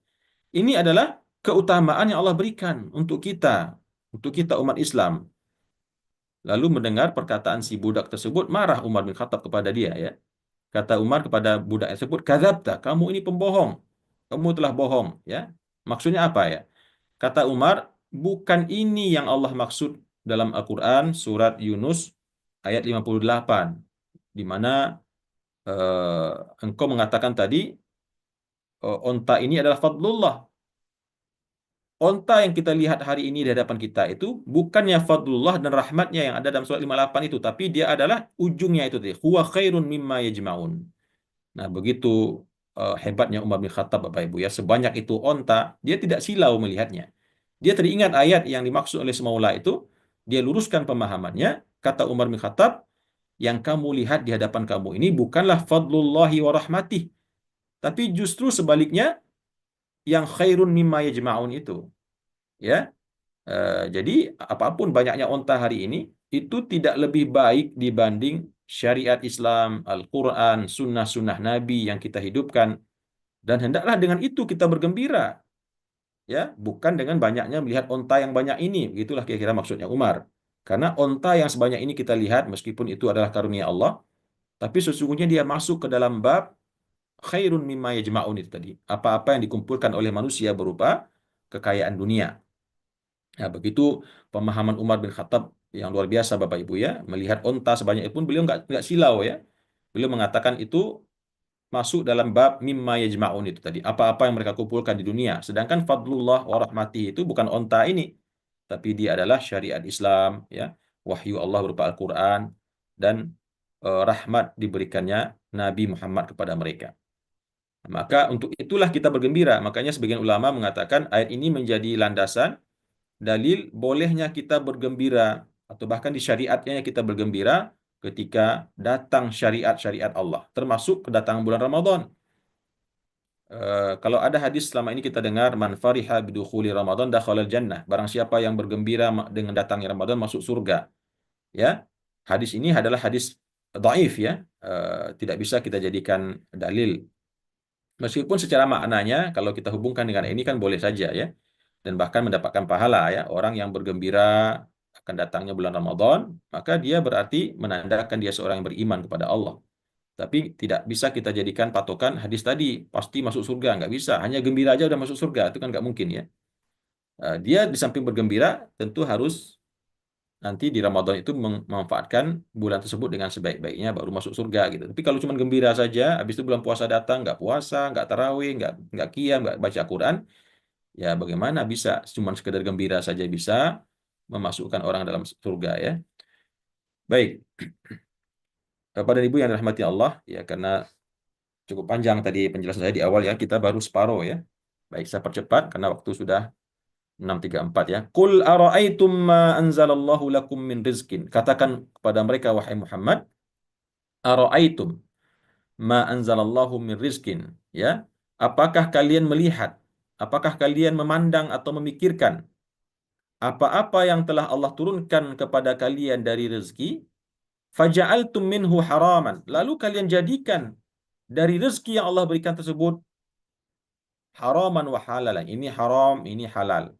Ini adalah keutamaan yang Allah berikan untuk kita umat Islam. Lalu mendengar perkataan si budak tersebut, marah Umar bin Khattab kepada dia ya. Kata Umar kepada budak tersebut, "Kadzabta, kamu ini pembohong. Kamu telah bohong," ya. Maksudnya apa ya? Kata Umar, bukan ini yang Allah maksud dalam Al-Quran surat Yunus ayat 58, di mana engkau mengatakan tadi onta ini adalah fadlullah. Onta yang kita lihat hari ini di hadapan kita itu bukannya fadlullah dan rahmatnya yang ada dalam surat 58 itu, tapi dia adalah ujungnya itu tadi. Huwa khairun mimma yajma'un. Nah, begitu hebatnya Umar bin Khattab Bapak Ibu ya, sebanyak itu onta, dia tidak silau melihatnya. Dia teringat ayat yang dimaksud oleh semula itu, dia luruskan pemahamannya, kata Umar bin Khattab, yang kamu lihat di hadapan kamu ini bukanlah fadlullahi wa rahmatih, tapi justru sebaliknya yang khairun mimma yajma'un itu. Ya, jadi apapun banyaknya onta hari ini, itu tidak lebih baik dibanding syariat Islam, Al-Quran, sunnah-sunnah Nabi yang kita hidupkan. Dan hendaklah dengan itu kita bergembira. Ya, bukan dengan banyaknya melihat onta yang banyak ini. Begitulah kira-kira maksudnya Umar. Karena onta yang sebanyak ini kita lihat, meskipun itu adalah karunia Allah, tapi sesungguhnya dia masuk ke dalam bab khairun mimma yajma'un itu tadi. Apa-apa yang dikumpulkan oleh manusia berupa kekayaan dunia. Nah, begitu pemahaman Umar bin Khattab yang luar biasa Bapak Ibu ya, melihat onta sebanyak itu pun beliau nggak silau ya. Beliau mengatakan itu masuk dalam bab mimma yajma'un itu tadi. Apa-apa yang mereka kumpulkan di dunia. Sedangkan fadlullah wa rahmati itu bukan onta ini, tapi dia adalah syariat Islam ya, wahyu Allah berupa Al-Qur'an dan rahmat diberikannya Nabi Muhammad kepada mereka. Maka untuk itulah kita bergembira. Makanya sebagian ulama mengatakan ayat ini menjadi landasan dalil bolehnya kita bergembira atau bahkan di syariatnya kita bergembira ketika datang syariat-syariat Allah, termasuk kedatangan bulan Ramadan. Kalau ada hadis selama ini kita dengar man fariha bidukhuli Ramadan dakhalal jannah. Barang siapa yang bergembira dengan datangnya Ramadan masuk surga. Ya. Hadis ini adalah hadis dhaif ya. Tidak bisa kita jadikan dalil. Meskipun secara maknanya kalau kita hubungkan dengan ini kan boleh saja ya. Dan bahkan mendapatkan pahala ya. Orang yang bergembira akan datangnya bulan Ramadan, maka dia berarti menandakan dia seorang yang beriman kepada Allah. Tapi tidak bisa kita jadikan patokan hadis tadi pasti masuk surga, nggak bisa. Hanya gembira aja udah masuk surga, itu kan nggak mungkin ya. Dia di samping bergembira tentu harus nanti di Ramadan itu memanfaatkan bulan tersebut dengan sebaik-baiknya baru masuk surga gitu. Tapi kalau cuma gembira saja, habis itu bulan puasa datang nggak puasa, nggak tarawih, nggak qiyam, nggak baca Quran, ya bagaimana bisa cuma sekedar gembira saja bisa memasukkan orang dalam surga ya. Baik, kepada ibu yang dirahmati Allah ya karena cukup panjang tadi penjelasan saya di awal ya, kita baru separuh ya. Baik, saya percepat karena waktu sudah 6:34 ya. Qul ara'aitum ma anzalallahu lakum min rizkin. Katakan kepada mereka wahai Muhammad, ara'aitum ma anzalallahu min rizkin, ya. Apakah kalian melihat, apakah kalian memandang atau memikirkan apa-apa yang telah Allah turunkan kepada kalian dari rezeki, faja'altum minhu haraman. Lalu kalian jadikan dari rezeki yang Allah berikan tersebut haraman wa halalan. Ini haram, ini halal.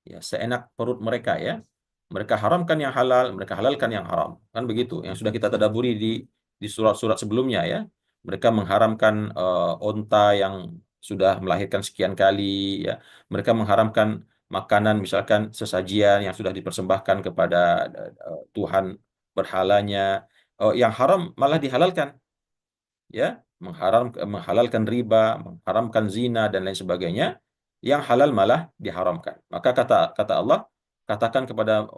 Ya, seenak perut mereka ya. Mereka haramkan yang halal, mereka halalkan yang haram. Kan begitu. Yang sudah kita tadaburi di surat-surat sebelumnya ya. Mereka mengharamkan onta yang sudah melahirkan sekian kali ya. Mereka mengharamkan makanan misalkan sesajian yang sudah dipersembahkan kepada Tuhan berhalanya. Yang haram malah dihalalkan ya, menghalalkan riba, mengharamkan zina dan lain sebagainya, yang halal malah diharamkan. Maka kata kata Allah, katakan kepada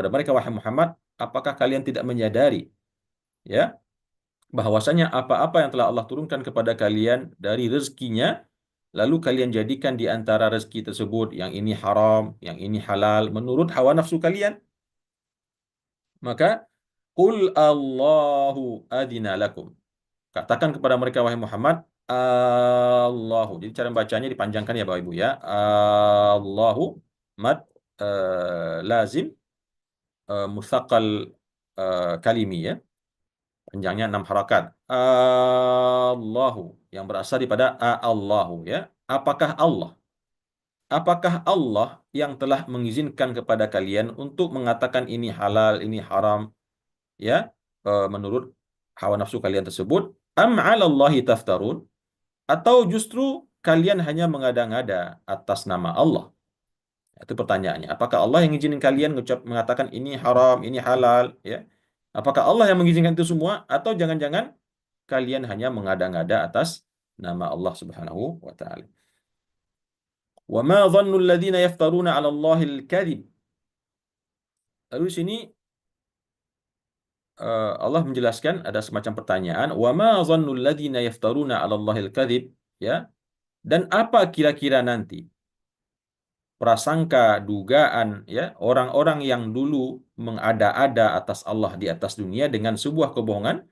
mereka wahai Muhammad, apakah kalian tidak menyadari ya bahwasanya apa-apa yang telah Allah turunkan kepada kalian dari rezekinya, lalu kalian jadikan di antara rezeki tersebut yang ini haram, yang ini halal menurut hawa nafsu kalian. Maka qul Allahu adina lakum. Katakan kepada mereka wahai Muhammad, Allahu. Jadi cara bacanya dipanjangkan ya Bapak Ibu ya. Allahu mad lazim mutsaqal kalimi ya. Panjangnya 6 harakat. Allahu yang berasal daripada Allahu ya. Apakah Allah? Apakah Allah yang telah mengizinkan kepada kalian untuk mengatakan ini halal, ini haram ya, menurut hawa nafsu kalian tersebut? Am 'alallahi taftarun? Atau justru kalian hanya mengada-ngada atas nama Allah? Itu pertanyaannya. Apakah Allah yang izinin kalian mengatakan ini haram, ini halal, ya? Apakah Allah yang mengizinkan itu semua? Atau jangan-jangan kalian hanya mengada-ngada atas nama Allah Subhanahu wa taala? Wa ma dhannu alladhina yaftaruna 'ala Allahi al-kadhib. Lalu di sini Allah menjelaskan ada semacam pertanyaan, wa ma dhannu alladhina yaftaruna 'ala Allahi al-kadhib, ya? Dan apa kira-kira nanti prasangka, dugaan ya orang-orang yang dulu mengada-ada atas Allah di atas dunia dengan sebuah kebohongan,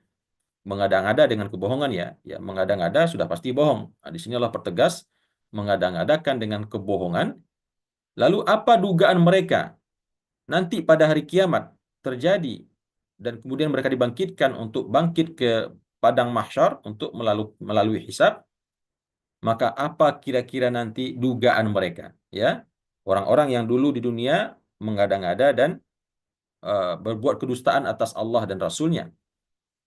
mengada-ngada dengan kebohongan ya. Ya, mengada-ngada sudah pasti bohong. Nah, di sini Allah pertegas mengada-ngadakan dengan kebohongan. Lalu apa dugaan mereka nanti pada hari kiamat terjadi dan kemudian mereka dibangkitkan untuk bangkit ke padang mahsyar untuk melalui hisab? Maka apa kira-kira nanti dugaan mereka ya, orang-orang yang dulu di dunia mengada-ngada dan berbuat kedustaan atas Allah dan Rasulnya.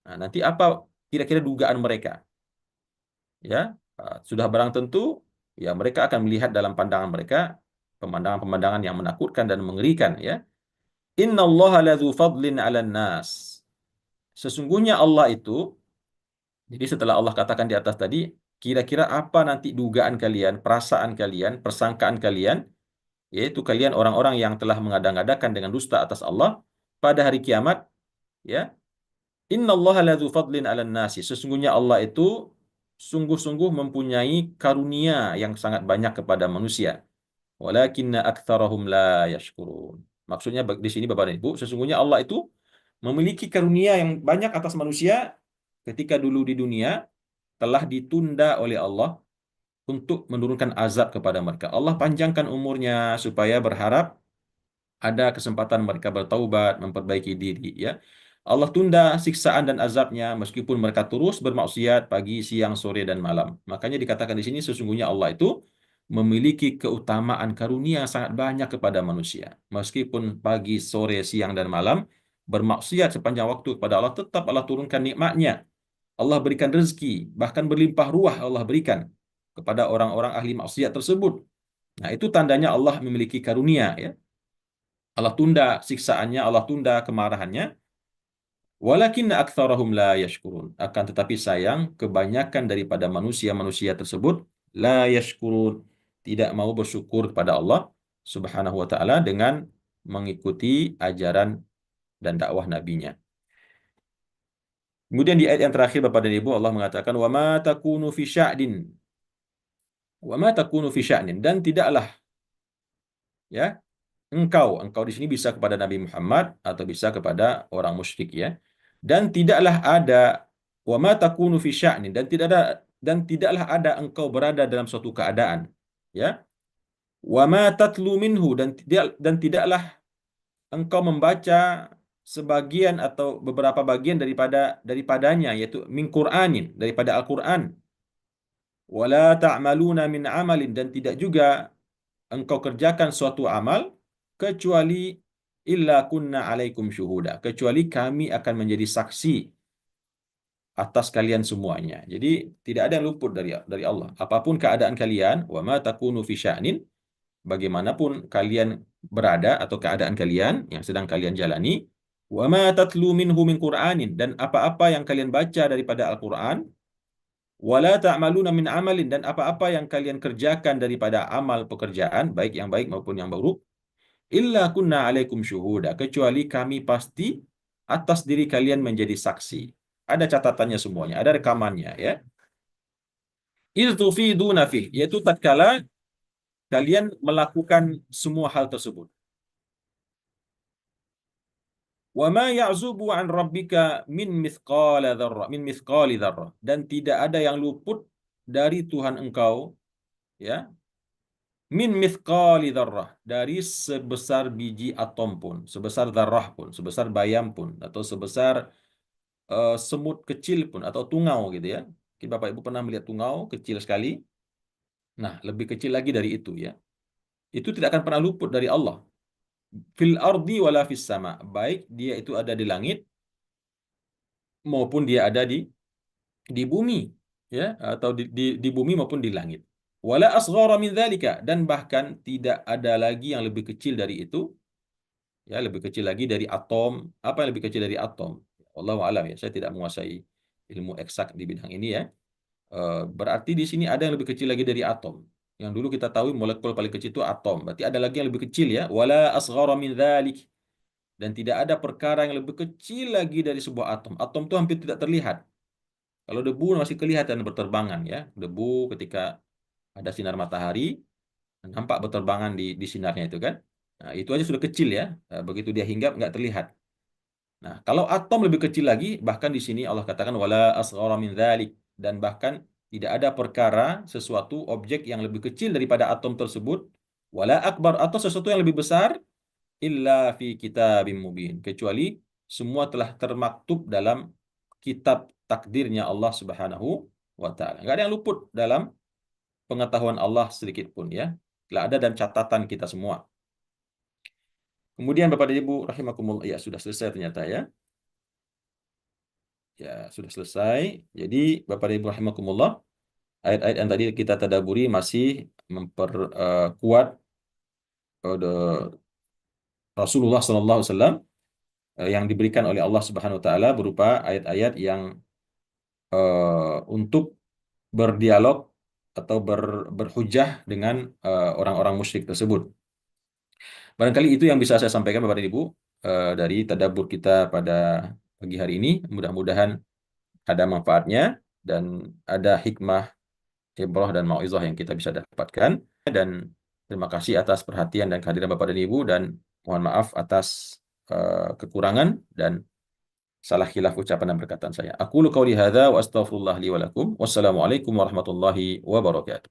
Nah, nanti apa kira-kira dugaan mereka? ya, sudah barang tentu ya mereka akan melihat dalam pandangan mereka pemandangan-pemandangan yang menakutkan dan mengerikan, ya. Innallaha ladzu fadlin 'alan nas. Sesungguhnya Allah itu, jadi setelah Allah katakan di atas tadi, kira-kira apa nanti dugaan kalian, perasaan kalian, persangkaan kalian, yaitu kalian orang-orang yang telah mengada-ngadakan dengan dusta atas Allah pada hari kiamat, ya. Innallaha ladzu fadlin 'alan nasi. Sesungguhnya Allah itu sungguh-sungguh mempunyai karunia yang sangat banyak kepada manusia. Walakinna aktsarahum la yashkurun. Maksudnya di sini Bapak dan Ibu, sesungguhnya Allah itu memiliki karunia yang banyak atas manusia ketika dulu di dunia telah ditunda oleh Allah untuk menurunkan azab kepada mereka. Allah panjangkan umurnya supaya berharap ada kesempatan mereka bertaubat, memperbaiki diri, ya. Allah tunda siksaan dan azabnya meskipun mereka terus bermaksiat pagi, siang, sore, dan malam. Makanya dikatakan di sini sesungguhnya Allah itu memiliki keutamaan karunia yang sangat banyak kepada manusia. Meskipun pagi, sore, siang, dan malam bermaksiat sepanjang waktu kepada Allah, tetap Allah turunkan nikmatnya. Allah berikan rezeki, bahkan berlimpah ruah Allah berikan kepada orang-orang ahli maksiat tersebut. Nah, itu tandanya Allah memiliki karunia, ya. Allah tunda siksaannya, Allah tunda kemarahannya. Walakin aktsarahum la yashkurun. Akan tetapi sayang, kebanyakan daripada manusia-manusia tersebut la yashkurun, tidak mau bersyukur kepada Allah Subhanahu wa taala dengan mengikuti ajaran dan dakwah nabinya. Kemudian di ayat yang terakhir Bapak dan Ibu, Allah mengatakan wa ma takunu fi sya'din. Wa ma takunu fi sya'nin, dan tidaklah, ya, engkau di sini bisa kepada Nabi Muhammad atau bisa kepada orang musyrik, ya. Dan tidaklah ada, wa ma takunu fi sya'nin, dan tidaklah ada engkau berada dalam suatu keadaan, ya. Wa ma tatlu minhu, dan tidaklah engkau membaca sebagian atau beberapa bagian daripadanya, yaitu min Qur'anin, daripada Al-Qur'an. Wala ta'maluna min amalin, dan tidak juga engkau kerjakan suatu amal kecuali illa kunna alaikum syuhuda, kecuali kami akan menjadi saksi atas kalian semuanya. Jadi tidak ada yang luput dari Allah. Apapun keadaan kalian, wa ma takunu fi sya'nin, bagaimanapun kalian berada atau keadaan kalian yang sedang kalian jalani, wa ma tatlu minhu min Qur'anin, dan apa-apa yang kalian baca daripada Al-Qur'an, wala ta'maluna min amalin, dan apa-apa yang kalian kerjakan daripada amal pekerjaan, baik yang baik maupun yang buruk, illa kunna alaikum syuhuda, kecuali kami pasti atas diri kalian menjadi saksi. Ada catatannya semuanya, ada rekamannya, ya. Idh tufiduna fih, yaitu tatkala kalian melakukan semua hal tersebut. Wa ma ya'zubu an rabbika min mithqali dzarrah, dan tidak ada yang luput dari Tuhan engkau, ya, min mithqali dzarrah, dari sebesar biji atom pun, sebesar dzarrah pun, sebesar bayam pun, atau sebesar semut kecil pun, atau tungau, gitu, ya. Mungkin Bapak Ibu pernah melihat tungau kecil sekali. Nah, lebih kecil lagi dari itu, ya. Itu tidak akan pernah luput dari Allah. Fil ardi wala fis sama, baik dia itu ada di langit maupun dia ada di bumi, ya, atau di bumi maupun di langit. Wala asghara min dzalika, dan bahkan tidak ada lagi yang lebih kecil dari itu, ya, lebih kecil lagi dari atom. Apa yang lebih kecil dari atom? Wallahu a'lam, ya. Saya tidak menguasai ilmu eksak di bidang ini, ya. Berarti di sini ada yang lebih kecil lagi dari atom. Yang dulu kita tahu molekul paling kecil itu atom. Berarti ada lagi yang lebih kecil, ya. Wala asghara min dzalik, dan tidak ada perkara yang lebih kecil lagi dari sebuah atom. Atom itu hampir tidak terlihat. Kalau debu masih kelihatan berterbangan, ya. Debu ketika ada sinar matahari nampak berterbangan di sinarnya itu, kan. Nah, itu aja sudah kecil, ya. Begitu dia hinggap nggak terlihat. Nah, kalau atom lebih kecil lagi, bahkan di sini Allah katakan wala asghara min dzalik, dan bahkan tidak ada perkara, sesuatu objek yang lebih kecil daripada atom tersebut, wala akbar, atau sesuatu yang lebih besar, illa fi kitabim mubin, kecuali semua telah termaktub dalam kitab takdirnya Allah Subhanahu wa taala. Enggak ada yang luput dalam pengetahuan Allah sedikit pun, ya. Telah ada dalam catatan kita semua. Kemudian Bapak dan Ibu rahimakumullah, ya, sudah selesai ternyata, ya. Ya, sudah selesai. Jadi Bapak dan Ibu rahimakumullah, ayat-ayat yang tadi kita tadaburi masih memperkuat Rasulullah SAW yang diberikan oleh Allah Subhanahu Wa Taala berupa ayat-ayat yang untuk berdialog atau berhujah dengan orang-orang musyrik tersebut. Barangkali itu yang bisa saya sampaikan Bapak dan Ibu dari tadabbur kita pada pagi hari ini. Mudah-mudahan ada manfaatnya dan ada hikmah, ibrah dan mauizah yang kita bisa dapatkan. Dan terima kasih atas perhatian dan kehadiran Bapak dan Ibu, dan mohon maaf atas kekurangan dan salah khilaf ucapan dan perkataan saya. Aku qauli hadza wa astaghfirullah li wa lakum. Wassalamualaikum warahmatullahi wabarakatuh.